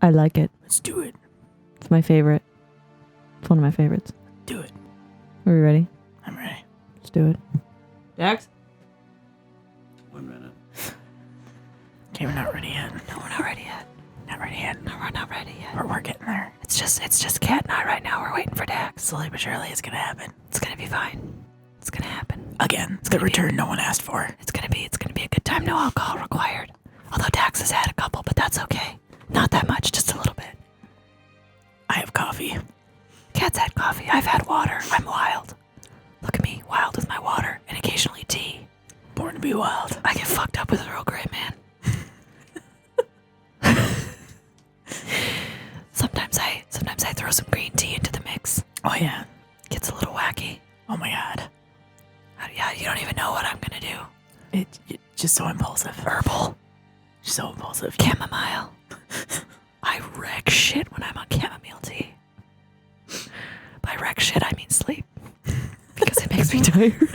I like it. Let's do it. It's my favorite. It's one of my favorites. Do it. Are we ready? I'm ready. Let's do it. Dax? 1 minute. Okay, we're not ready yet. No, we're not ready yet. Not ready yet. No, we're not ready yet. We're getting there. It's just Cat and I right now. We're waiting for Dax. Slowly but surely, it's gonna happen. It's gonna be fine. It's gonna happen. Again, it's the return no one asked for. It's gonna be a good time. No alcohol required. Although Dax has had a couple, but that's okay. Not that much, just a little bit. I have coffee. Cat's had coffee. I've had water. I'm wild. Look at me, wild with my water and occasionally tea. Born to be wild. I get fucked up with Earl Grey, man. Sometimes I throw some green tea into the mix. Oh yeah. Gets a little wacky. Oh my god. Yeah, you don't even know what I'm gonna do. It's just so impulsive. Herbal. So impulsive. Chamomile. I wreck shit when I'm on chamomile tea. By wreck shit, I mean sleep. Because it makes me tired.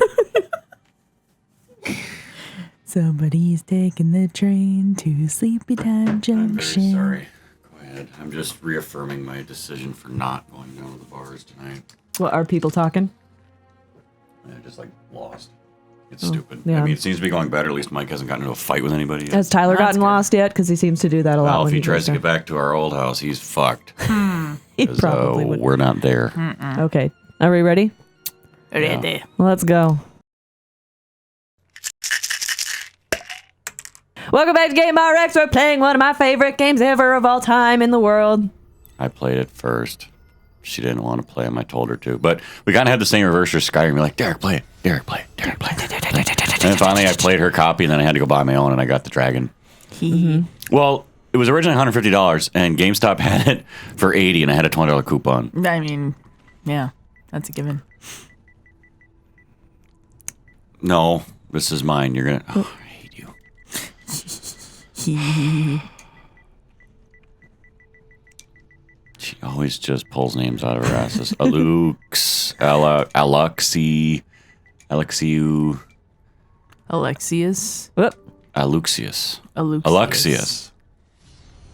Somebody's taking the train to Sleepy Time Junction. I'm very sorry. Go ahead. I'm just reaffirming my decision for not going down to the bars tonight. What, are people talking? I just lost. It's stupid. yeah. I mean, it seems to be going better. At least Mike hasn't gotten into a fight with anybody yet. Has Tyler That's gotten good. lost yet? Because he seems to do that a lot. Well, when if he goes tries to there. get back to our old house, he's fucked. He 'Cause, probably would. we're not there. Okay. Are we ready? Ready. Let's go. Welcome back to GameRx. We're playing one of my favorite games ever of all time in the world. I played it first. She didn't want to play him. I told her to. But we kind of had the same reverse for Skyrim. We're like, Derek, play it. Derek, play it. Derek, play it. And then finally I played her copy, and then I had to go buy my own, and I got the dragon. Well, it was originally $150, and GameStop had it for $80, and I had a $20 coupon. I mean, yeah, that's a given. No, this is mine. You're going to... Oh, I hate you. She always just pulls names out of her asses. Alux, Aluxiu, Alexius. Whoop. Aluxius. Aluxius. Aluxius.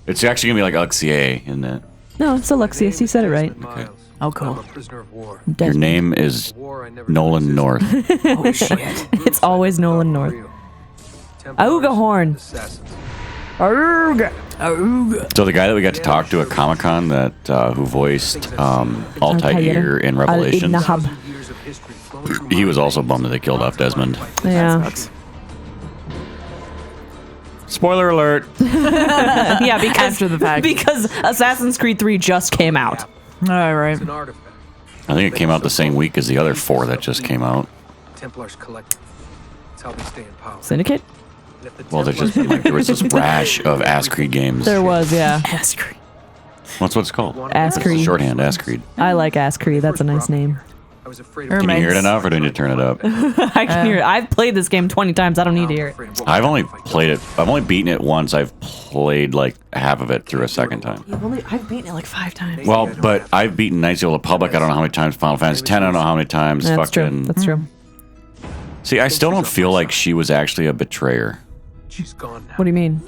It's actually going to be like Alexia, isn't it? No, it's Alexius. You said it right. Okay. Oh, cool. I'm a prisoner of war. Your name is War I never Nolan North. Oh, shit. It's always Nolan North. Auga Horn. Assassins. Auga. So the guy that we got to talk to at Comic-Con that who voiced Altair in Revelations, Al-Nahab. Years of history flowing through he my was also bummed that they killed off Desmond. Yeah. Sucks. Spoiler alert. Yeah, because After the fact. because Assassin's Creed 3 just came out. All right. It's an artifact. I think it came out the same week as the other 4 that just came out. Templars collect. It's how they stay in power. Syndicate? And if the Well, there's just Templars there was this rash of Ass Creed games. There was, yeah. Ass cream. That's what it's called. Ass It's the Creed. shorthand, Ass Creed. I like Ass Creed. That's a nice name. I was afraid Or of Can you hear it Nice. enough, or do you need to turn it up? I can hear it. I've played this game 20 times. I don't need to hear it. I've only played it. I've only beaten it once. I've played like half of it through a second time. I've beaten it like 5 times. Well, but I've beaten Knights of the Old Republic. I don't know how many times. Final Fantasy X. I don't know how many times. That's true. Fucking. That's true. See, I still don't feel like she was actually a betrayer. She's gone now. What do you mean?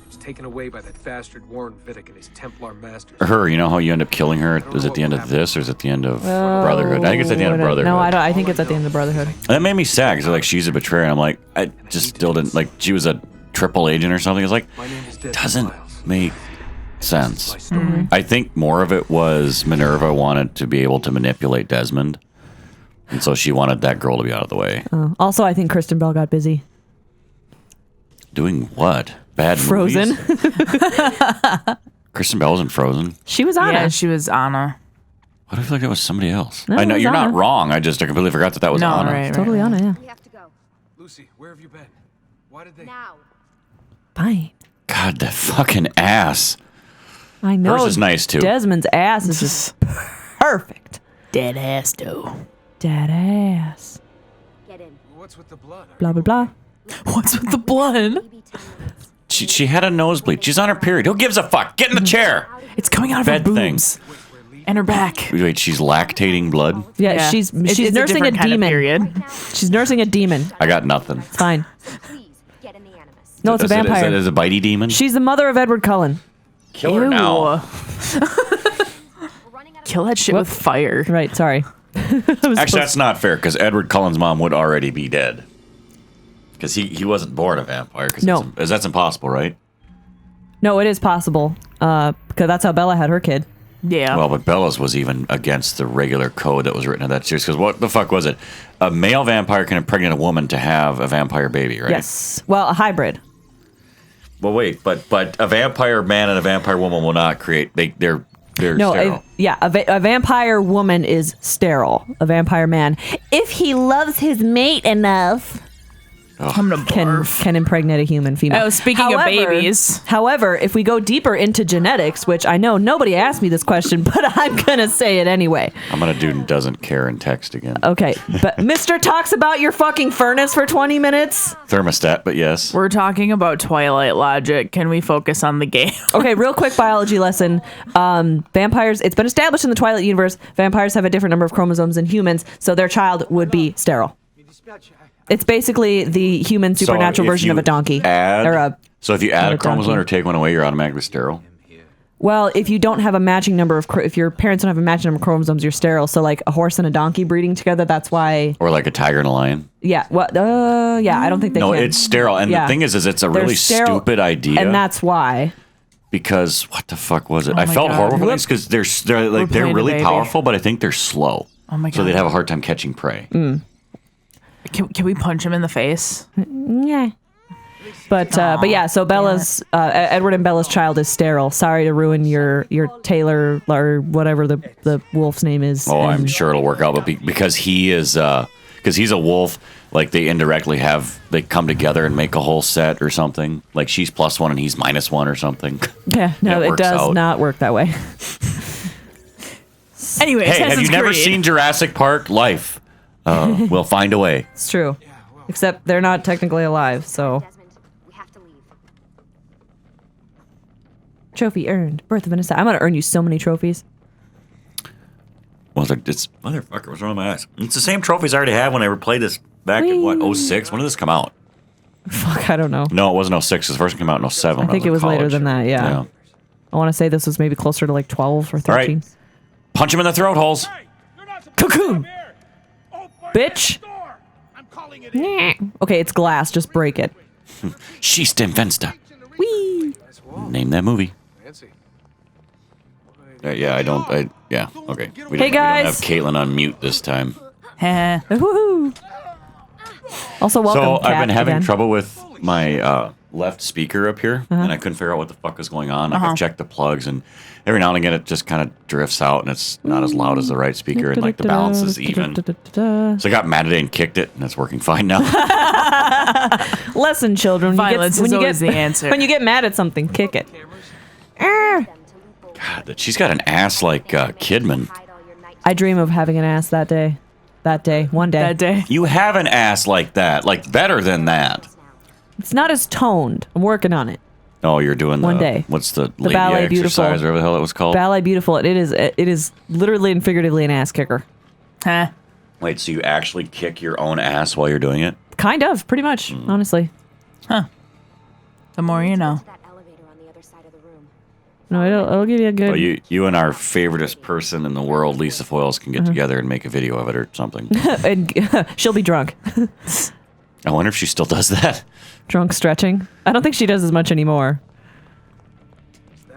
She's taken away by that bastard Warren Vidic and his Templar masters. Her, you know how you end up killing her? Is it at the end of this, or is it at the end of Brotherhood? I think it's at the end of Brotherhood. No, I don't. I think it's at the end of Brotherhood. And that made me sad because like she's a betrayer. And I'm like, I just still didn't like. She was a triple agent or something. It's like My name is Desmond doesn't Miles. make sense. My story. I think more of it was Minerva wanted to be able to manipulate Desmond, and so she wanted that girl to be out of the way. Also, I think Kristen Bell got busy. Doing what? Bad Frozen. movies? Kristen Bell wasn't Frozen. She was on Yeah, it. she was Anna. Why do I feel like that was somebody else? No, I know it was you're not Anna. wrong. I completely forgot that was No, Anna. right. Totally on it, yeah. We have to go. Lucy, where have you been? Why did they... Now. Fine. God, that fucking ass. I know. Hers is nice too. Desmond's ass is just perfect. Dead ass, though. Dead ass. Get in. What's with the blood? Blah, blah, blah. What's with the blood? Maybe 10 minutes. She had a nosebleed. She's on her period. Who gives a fuck? Get in the chair. It's coming out of her Bed thing. boobs. And her back. Wait, she's lactating blood? Yeah, she's It's a nursing a different kind of demon. period. She's nursing a demon. I got nothing. Fine. Please, get in the Animus. No, it's a vampire. Is it a bitey demon? She's the mother of Edward Cullen. Kill her now. Kill that shit with fire. Right, sorry. Actually, that's not fair because Edward Cullen's mom would already be dead. Because he wasn't born a vampire. No. That's impossible, right? No, it is possible. Because that's how Bella had her kid. Yeah. Well, but Bella's was even against the regular code that was written in that series. Because what the fuck was it? A male vampire can impregnate a woman to have a vampire baby, right? Yes. Well, a hybrid. Well, wait, but a vampire man and a vampire woman will not create. They're No, sterile. a vampire woman is sterile. A vampire man, if he loves his mate enough, I'm gonna barf. can impregnate a human female. Oh, speaking of babies. However, if we go deeper into genetics, which I know nobody asked me this question, but I'm gonna say it anyway. I'm gonna do doesn't care and text again. Okay, but Mr. talks about your fucking furnace for 20 minutes. Thermostat, but yes. We're talking about Twilight logic. Can we focus on the game? Okay, real quick biology lesson. Vampires, it's been established in the Twilight universe, vampires have a different number of chromosomes than humans, so their child would be sterile. It's basically the human supernatural So if version of you a donkey. So if you add not a a chromosome donkey. or take one away, you're automatically sterile. Well, if you don't have a matching number of, if your parents don't have a matching number of chromosomes, you're sterile. So like a horse and a donkey breeding together, that's why. Or like a tiger and a lion. Yeah. Well, yeah, I don't think they No, can. it's sterile. And Yeah. the thing is it's a They're really sterile, stupid idea. and that's why. Because what the fuck was it? Oh I my felt God. horrible for these because they're playing a really baby. powerful, but I think they're slow. Oh my So God. they'd have a hard time catching prey. Can we punch him in the face? Yeah. But yeah, so Bella's Edward and Bella's child is sterile. Sorry to ruin your Taylor or whatever the wolf's name is. Oh, I'm And- sure it'll work out, but because he's a wolf, like they indirectly they come together and make a whole set or something. Like she's +1 and he's -1 or something. Yeah, no, It it works does out. not work that way. Anyway, Hey, have Assassin's you never Creed. seen Jurassic Park? Life. We'll find a way. It's true. Except they're not technically alive, so. Desmond, we have to leave. Trophy earned. Birth of an Assassin. I'm gonna earn you so many trophies. Well, it's motherfucker. What's wrong with my eyes? It's the same trophies I already had when I played this back in what 06. When did this come out? Fuck, I don't know. No, it wasn't 06. This first one came out in 07. I think it was later than that, yeah. yeah. I want to say this was maybe closer to like 12 or 13. right. Punch him in the throat holes. Cocoon! Bitch! Okay, it's glass. Just break it. She's dem Fenster. Whee! Name that movie. Fancy. Yeah, yeah, okay. We Hey, don't guys. have Caitlin on mute this time. Heh. Woohoo! Also, welcome. So I've Kat, been having again. trouble with my left speaker up here, and I couldn't figure out what the fuck was going on. Like I've checked the plugs, and every now and again it just kind of drifts out, and it's not as loud as the right speaker, and like the balance is even. So I got mad at it and kicked it, and it's working fine now. Lesson, children. Violence is always the answer. When you get mad at something, kick it. God, she's got an ass like Kidman. Hide all your night. I dream of having an ass that day. That day. One day. That day. You have an ass like that, like better than that. It's not as toned. I'm working on it. Oh, you're doing One day. What's the lady Ballet exercise Beautiful. or whatever the hell it was called? Ballet Beautiful. It is literally and figuratively an ass kicker. Huh. Wait, so you actually kick your own ass while you're doing it? Kind of, pretty much, honestly. The more you know. That elevator on the other side of the room. No, it'll give you a good. Well, you and our favoriteest person in the world, Lisa Foyles, can Uh-huh. get together and make a video of it or something. and she'll be drunk. I wonder if she still does that. Drunk stretching. I don't think she does as much anymore.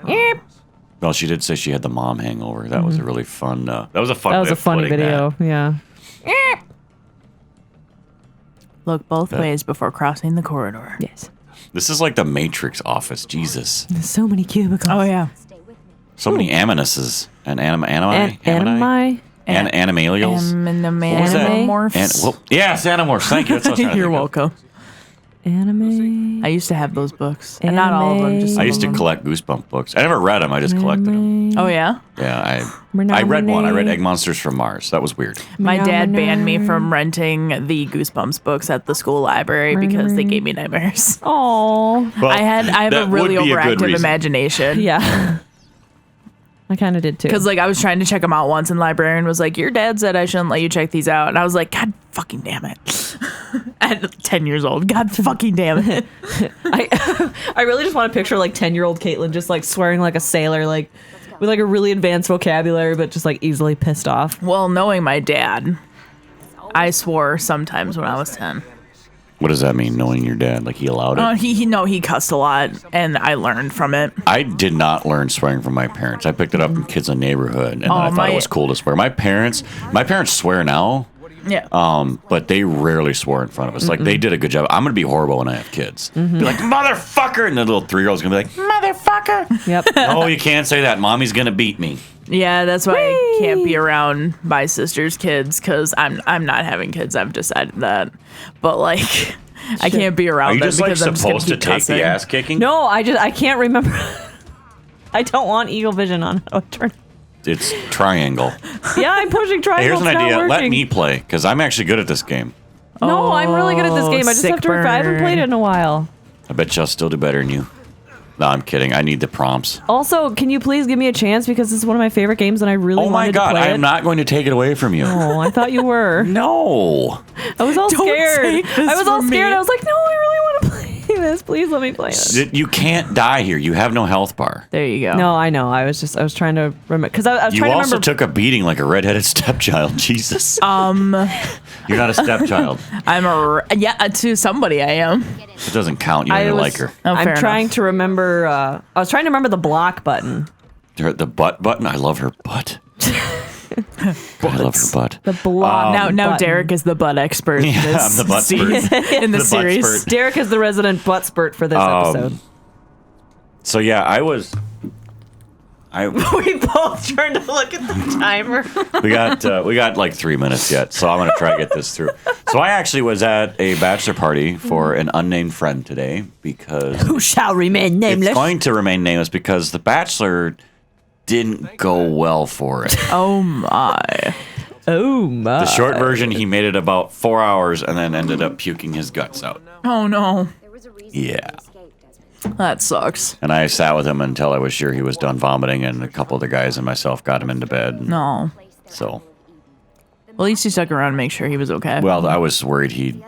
Yep. Well, she did say she had the mom hangover. That was a really fun. That was a fun. That was way a of funny putting video. that. Yeah. Look both ways before crossing the corridor. Yes. This is like the Matrix office. Jesus, There's so many cubicles. Oh, yeah. Stay with me. so many aminuses and Animi? animalials. What was that? Animorphs. Yes, animorphs. Thank you. That's what I was trying to You're think of. welcome. Anime. I used to have those books. And not all of them, just Anime. some I used to of them. collect Goosebump books. I never read them. I just collected them. Oh, yeah? Yeah, I read one. I read Egg Monsters from Mars. That was weird. My dad banned me from renting the Goosebumps books at the school library because they gave me nightmares. Oh. Well, I have that a really would be a good overactive reason. imagination. Yeah. I kind of did too. Because, like, I was trying to check them out once, and the librarian was like, your dad said I shouldn't let you check these out. And I was like, God fucking damn it. At 10 years old. God fucking damn it. I really just want to picture like 10-year-old Caitlin just like swearing like a sailor, like with like a really advanced vocabulary, but just like easily pissed off. Well, knowing my dad, I swore sometimes when I was 10. What does that mean, knowing your dad? Like, he allowed it? He cussed a lot, and I learned from it. I did not learn swearing from my parents. I picked it up from kids in the neighborhood, and I thought it was cool to swear. My parents swear now, Yeah. but they rarely swore in front of us. Like, they did a good job. I'm going to be horrible when I have kids. Be like, motherfucker! And the little 3-year-old's going to be like, motherfucker! Yep. No, you can't say that. Mommy's going to beat me. Yeah, that's why I can't be around my sister's kids, because I'm not having kids. I've decided that. But, like, I can't be around Are you them just, like, because I'm just gonna supposed to keep take cussing. the ass kicking? No, I can't remember. I don't want eagle vision on how to turn. It's triangle. Yeah, I'm pushing triangle. Hey, here's an it's not idea. Let working. me play, because I'm actually good at this game. No, I'm really good at this game. I just sick have to. I haven't burn. played it in a while. I bet you I'll still do better than you. No, I'm kidding. I need the prompts. Also, can you please give me a chance because this is one of my favorite games and I really Oh my wanted god, to play I it. am not going to take it away from you. Oh, I thought you were. No. I was all Don't scared. take this I was all from scared. me. I was like, no, I really want to play this. Please let me play it. You can't die here. You have no health bar. There you go. No, I know. I was trying to remember because I was You trying to also remember. took a beating like a redheaded stepchild. Jesus. You're not a stepchild. To somebody I am. It doesn't count. You don't I even was, like her. Oh, I'm fair trying enough. to remember. I was trying to remember the block button. The butt button. I love her butt. I love her butt. The block. Now button. Derek is the butt expert. in Yeah, this I'm the butt spurt. in the The butt series. spurt. Derek is the resident butt spurt for this episode. So yeah, I We both turned to look at the timer. we got like 3 minutes yet, so I'm gonna try to get this through. So I actually was at a bachelor party for an unnamed friend today because Who shall remain nameless? it's going to remain nameless because the bachelor didn't go well for it. Oh my. Oh my! The short version, he made it about 4 hours and then ended up puking his guts out. Oh no. There was a reason Yeah. he escaped, Desmond. That sucks. And I sat with him until I was sure he was done vomiting, and a couple of the guys and myself got him into bed. No. So, Well, at least you stuck around to make sure he was okay. well, I was worried he'd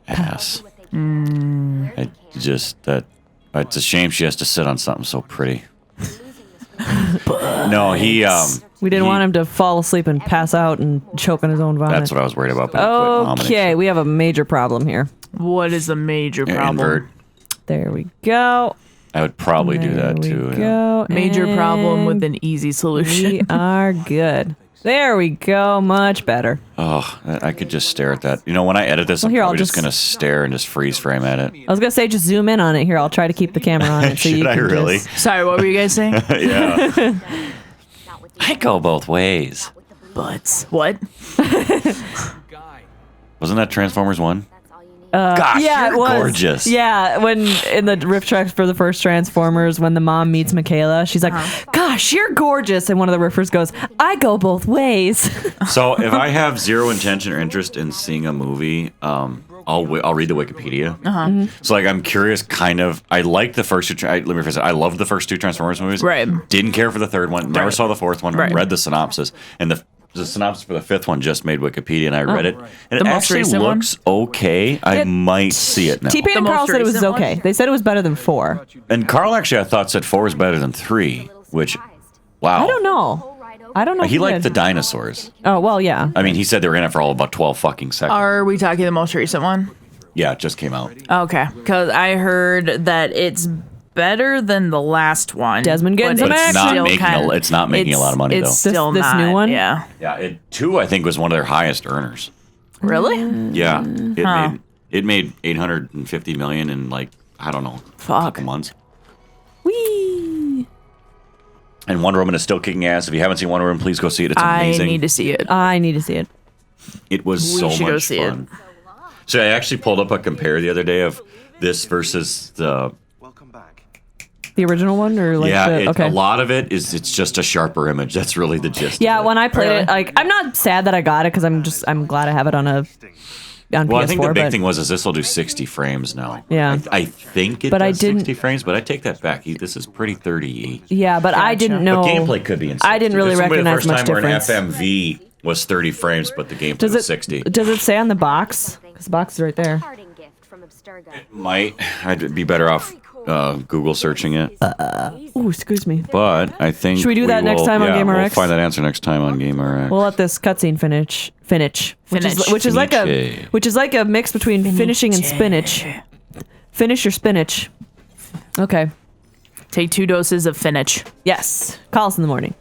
ass. I just it's a shame she has to sit on something so pretty. No, We didn't want him to fall asleep and pass out and choke on his own vomit. That's what I was worried about. But he quit vomiting. Okay, we have a major problem here. What is the major problem? Invert. There we go. I would probably do There that we too. Yeah. go. Major problem with and an easy we solution. are good. There we go. Much better. Oh, I could just stare at that. You know, when I edit this, Well, I'm here, I'll probably just just- gonna stare and just freeze frame at it. I was gonna say just zoom in on it. Here, I'll try to keep the camera on it. So Should you I can really? just- Sorry, what were you guys saying? Yeah. Not with the I go both ways. Butts. What? Wasn't that Transformers 1? That's all you need. Gosh, yeah, you're it was gorgeous. Yeah, when in the riff tracks for the first Transformers, when the mom meets Michaela, she's like, "Gosh, you're gorgeous," and one of the riffers goes, "I go both ways." So if I have zero intention or interest in seeing a movie, I'll read the Wikipedia. So like I'm curious, kind of. I like the first two. Let me rephrase it. I loved the first two Transformers movies. Right. Didn't care for the third one. Never Right. saw the fourth one. Right. Read the synopsis, and the synopsis for the fifth one just made Wikipedia, and I read it, and it The most actually recent one? looks okay. I might see it now. T-Pain and The Carl most said it was recent one? okay. They said it was better than 4. And Carl actually, I thought, said 4 was better than 3, which, wow. I don't know. I don't know. if He liked the did. dinosaurs. Oh well, yeah. I mean, he said they were in it for all about 12 fucking seconds. Are we talking the most recent one? Yeah, it just came out. Okay. Because I heard that it's better than the last one. Desmond getting but some it's action. still It's not making a lot of money, it's though. Still This not, new one? Yeah. Yeah, 2 I think was one of their highest earners. Really? Yeah, Huh. it made $850 million in like I don't know, a Fuck. couple months. Whee! And Wonder Woman is still kicking ass. If you haven't seen Wonder Woman, please go see it. It's I amazing. need to see it. I need to see it. It was We so should go much see it. fun. So I actually pulled up a compare the other day of this versus the The original one, or like the, okay. A lot of it is it's just a sharper image. That's really the gist. Yeah, of it. when I played Really? it, like I'm not sad that I got it because I'm glad I have it on Well, PS4. I think the big but thing was this will do 60 frames now. Yeah. I think it But I does didn't- 60 frames, but I take that back. This is pretty 30. yeah, but I Gotcha. didn't know. But gameplay could be in 60. I didn't really This will be recognize the much first time difference. where an FMV was 30 frames, but the gameplay Does was it 60. Does it say on the box? Because the box is right there. Parting gift from Abstergo. Might. I'd be better off Google searching it. Ooh, excuse me. But I think Should we do that next time on We'll GameRx? find that answer next time on GameRx. We'll let this cutscene finish, which is like Finich. a mix between finishing and spinach. Finish your spinach. Okay. Take 2 doses of Finich. Yes. Call us in the morning.